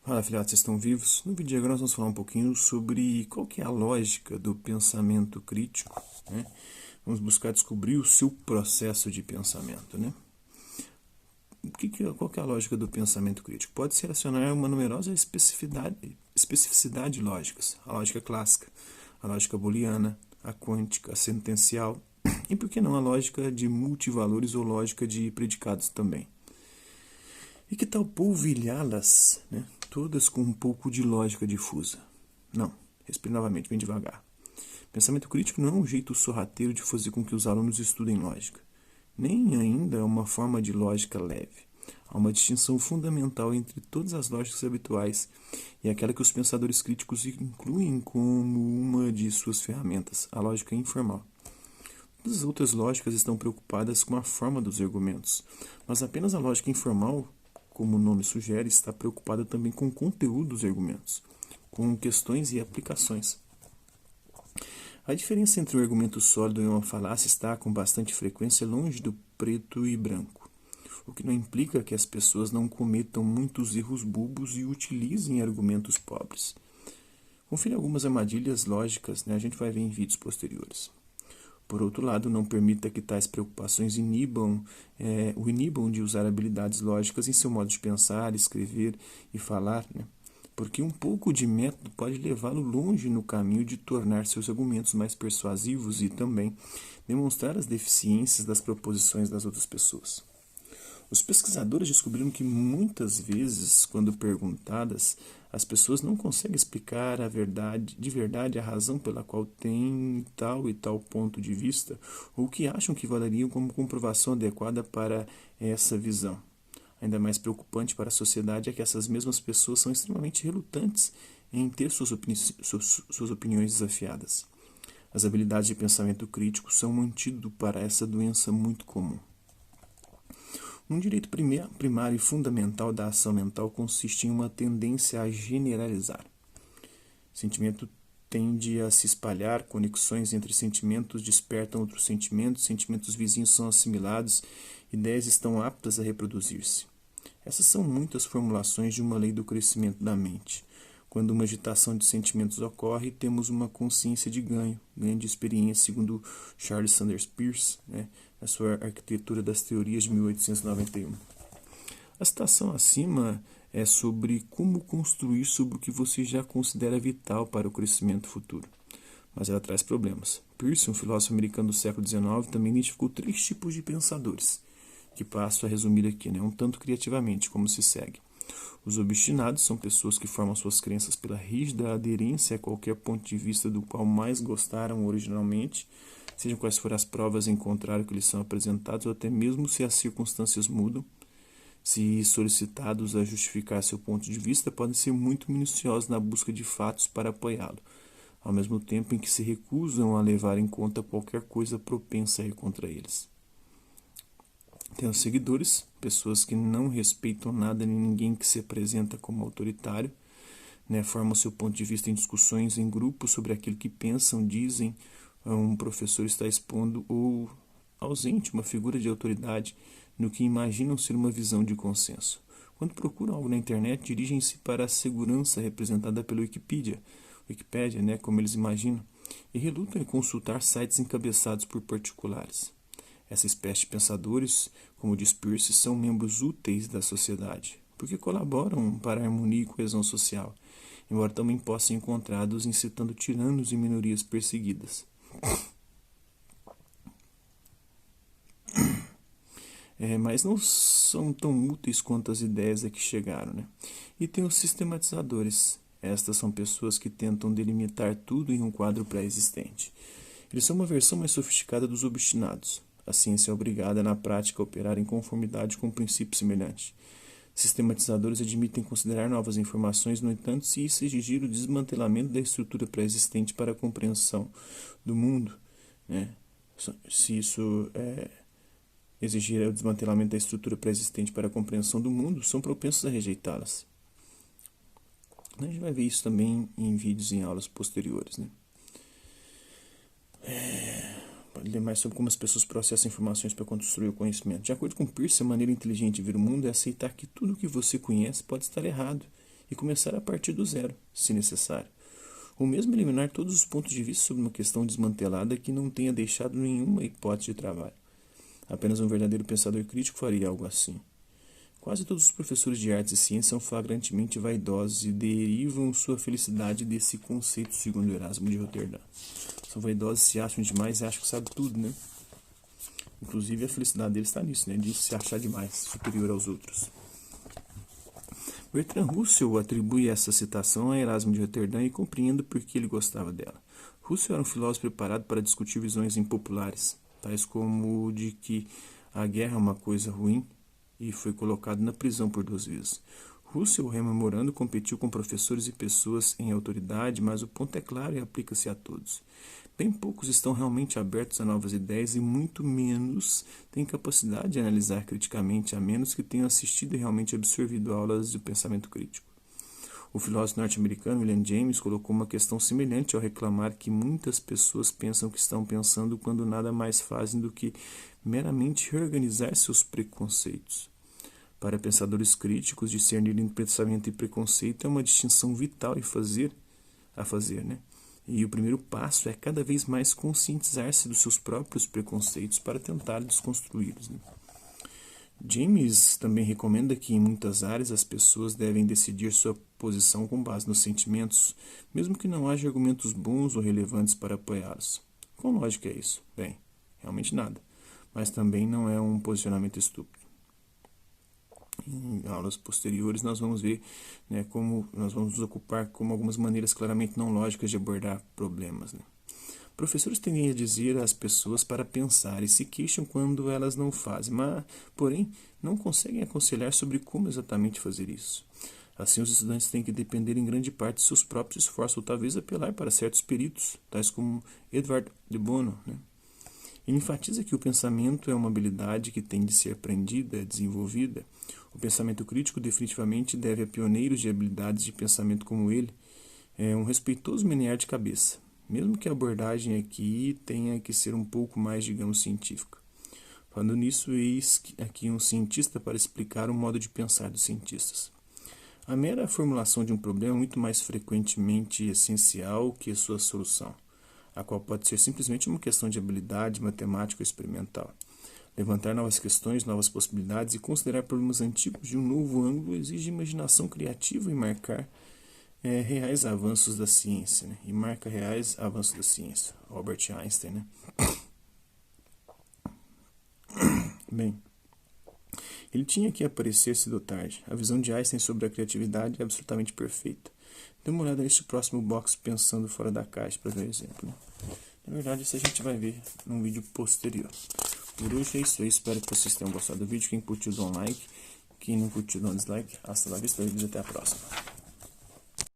Fala, filhotes, vocês estão vivos? No vídeo de agora nós vamos falar um pouquinho sobre qual que é a lógica do pensamento crítico, né? Vamos buscar descobrir o seu processo de pensamento, né? Qual que é a lógica do pensamento crítico? Pode-se relacionar a uma numerosa especificidade lógicas. A lógica clássica, a lógica booleana, a quântica, a sentencial e, por que não, a lógica de multivalores ou lógica de predicados também. E que tal polvilhá-las, né? Todas com um pouco de lógica difusa? Não, respire novamente, bem devagar. Pensamento crítico não é um jeito sorrateiro de fazer com que os alunos estudem lógica. Nem ainda é uma forma de lógica leve. Há uma distinção fundamental entre todas as lógicas habituais e aquela que os pensadores críticos incluem como uma de suas ferramentas, a lógica informal. Todas as outras lógicas estão preocupadas com a forma dos argumentos, mas apenas a lógica informal, como o nome sugere, está preocupada também com o conteúdo dos argumentos, com questões e aplicações. A diferença entre um argumento sólido e uma falácia está, com bastante frequência, longe do preto e branco, o que não implica que as pessoas não cometam muitos erros bobos e utilizem argumentos pobres. Confira algumas armadilhas lógicas, a gente vai ver em vídeos posteriores. Por outro lado, não permita que tais preocupações o inibam de usar habilidades lógicas em seu modo de pensar, escrever e falar, porque um pouco de método pode levá-lo longe no caminho de tornar seus argumentos mais persuasivos e também demonstrar as deficiências das proposições das outras pessoas. Os pesquisadores descobriram que muitas vezes, quando perguntadas, as pessoas não conseguem explicar de verdade a razão pela qual têm tal e tal ponto de vista, ou que acham que valeriam como comprovação adequada para essa visão. Ainda mais preocupante para a sociedade é que essas mesmas pessoas são extremamente relutantes em ter suas opiniões desafiadas. As habilidades de pensamento crítico são um antídoto para essa doença muito comum. Um direito primário e fundamental da ação mental consiste em uma tendência a generalizar. O sentimento tende a se espalhar, conexões entre sentimentos despertam outros sentimentos, sentimentos vizinhos são assimilados, ideias estão aptas a reproduzir-se. Essas são muitas formulações de uma lei do crescimento da mente. Quando uma agitação de sentimentos ocorre, temos uma consciência de ganho de experiência, segundo Charles Sanders Peirce, na sua Arquitetura das Teorias de 1891. A citação acima é sobre como construir sobre o que você já considera vital para o crescimento futuro. Mas ela traz problemas. Peirce, um filósofo americano do século XIX, também identificou 3 tipos de pensadores, que passo a resumir aqui, um tanto criativamente, como se segue. Os obstinados são pessoas que formam suas crenças pela rígida aderência a qualquer ponto de vista do qual mais gostaram originalmente, sejam quais forem as provas em contrário que lhes são apresentadas, ou até mesmo se as circunstâncias mudam. Se solicitados a justificar seu ponto de vista, podem ser muito minuciosos na busca de fatos para apoiá-lo, ao mesmo tempo em que se recusam a levar em conta qualquer coisa propensa a ir contra eles. Tem os seguidores, pessoas que não respeitam nada nem ninguém que se apresenta como autoritário, formam seu ponto de vista em discussões em grupo sobre aquilo que pensam, dizem, um professor está expondo ou ausente uma figura de autoridade no que imaginam ser uma visão de consenso. Quando procuram algo na internet, dirigem-se para a segurança representada pela Wikipédia, como eles imaginam, e relutam em consultar sites encabeçados por particulares. Essa espécie de pensadores, como diz Peirce, são membros úteis da sociedade, porque colaboram para a harmonia e coesão social, embora também possam ser encontrados incitando tiranos e minorias perseguidas. Mas não são tão úteis quanto as ideias a que chegaram. E tem os sistematizadores. Estas são pessoas que tentam delimitar tudo em um quadro pré-existente. Eles são uma versão mais sofisticada dos obstinados. A ciência é obrigada, na prática, a operar em conformidade com um princípio semelhante. Sistematizadores admitem considerar novas informações, no entanto, se isso exigir o desmantelamento da estrutura pré-existente para a compreensão do mundo, se isso exigir o desmantelamento da estrutura pré-existente para a compreensão do mundo, são propensos a rejeitá-las. A gente vai ver isso também em vídeos e em aulas posteriores. Pode ler mais sobre como as pessoas processam informações para construir o conhecimento. De acordo com Peirce, a maneira inteligente de ver o mundo é aceitar que tudo o que você conhece pode estar errado e começar a partir do zero, se necessário. Ou mesmo eliminar todos os pontos de vista sobre uma questão desmantelada que não tenha deixado nenhuma hipótese de trabalho. Apenas um verdadeiro pensador crítico faria algo assim. Quase todos os professores de artes e ciências são flagrantemente vaidosos e derivam sua felicidade desse conceito, segundo Erasmo de Roterdã. São vaidosos, se acham demais e acham que sabem tudo, né? Inclusive a felicidade deles está nisso, né? De se achar demais, superior aos outros. Bertrand Russell atribui essa citação a Erasmo de Roterdã e compreendo por que ele gostava dela. Russell era um filósofo preparado para discutir visões impopulares, tais como de que a guerra é uma coisa ruim, e foi colocado na prisão por 2 vezes. Russell, rememorando, competiu com professores e pessoas em autoridade, mas o ponto é claro e aplica-se a todos. Bem poucos estão realmente abertos a novas ideias e muito menos têm capacidade de analisar criticamente, a menos que tenham assistido e realmente absorvido aulas de pensamento crítico. O filósofo norte-americano William James colocou uma questão semelhante ao reclamar que muitas pessoas pensam que estão pensando quando nada mais fazem do que meramente reorganizar seus preconceitos. Para pensadores críticos, discernir entre pensamento e preconceito é uma distinção vital a fazer, né? E o primeiro passo é cada vez mais conscientizar-se dos seus próprios preconceitos para tentar desconstruí-los, né? James também recomenda que em muitas áreas as pessoas devem decidir sua posição com base nos sentimentos, mesmo que não haja argumentos bons ou relevantes para apoiá-los. Quão lógico é isso? Bem, realmente nada. Mas também não é um posicionamento estúpido. Em aulas posteriores nós vamos ver, né, como nós vamos nos ocupar com algumas maneiras claramente não lógicas de abordar problemas, né? Professores tendem a dizer às pessoas para pensar e se queixam quando elas não fazem, porém não conseguem aconselhar sobre como exatamente fazer isso. Assim, os estudantes têm que depender em grande parte de seus próprios esforços, ou talvez apelar para certos peritos, tais como Edward de Bono, né? Ele enfatiza que o pensamento é uma habilidade que tem de ser aprendida, desenvolvida. O pensamento crítico definitivamente deve a pioneiros de habilidades de pensamento como ele um respeitoso menear de cabeça, mesmo que a abordagem aqui tenha que ser um pouco mais, digamos, científica. Falando nisso, eis aqui um cientista para explicar o modo de pensar dos cientistas. A mera formulação de um problema é muito mais frequentemente essencial que a sua solução, a qual pode ser simplesmente uma questão de habilidade matemática ou experimental. Levantar novas questões, novas possibilidades e considerar problemas antigos de um novo ângulo exige imaginação criativa e marcar reais avanços da ciência, né? E marca reais avanços da ciência. Albert Einstein, né? Bem, ele tinha que aparecer cedo ou tarde. A visão de Einstein sobre a criatividade é absolutamente perfeita. Dê uma olhada nesse próximo box pensando fora da caixa para ver o exemplo, né? Na verdade, isso a gente vai ver num vídeo posterior. Por hoje é isso aí. Espero que vocês tenham gostado do vídeo. Quem curtiu, dá um like. Quem não curtiu, dá um dislike. Hasta la vista e até a próxima.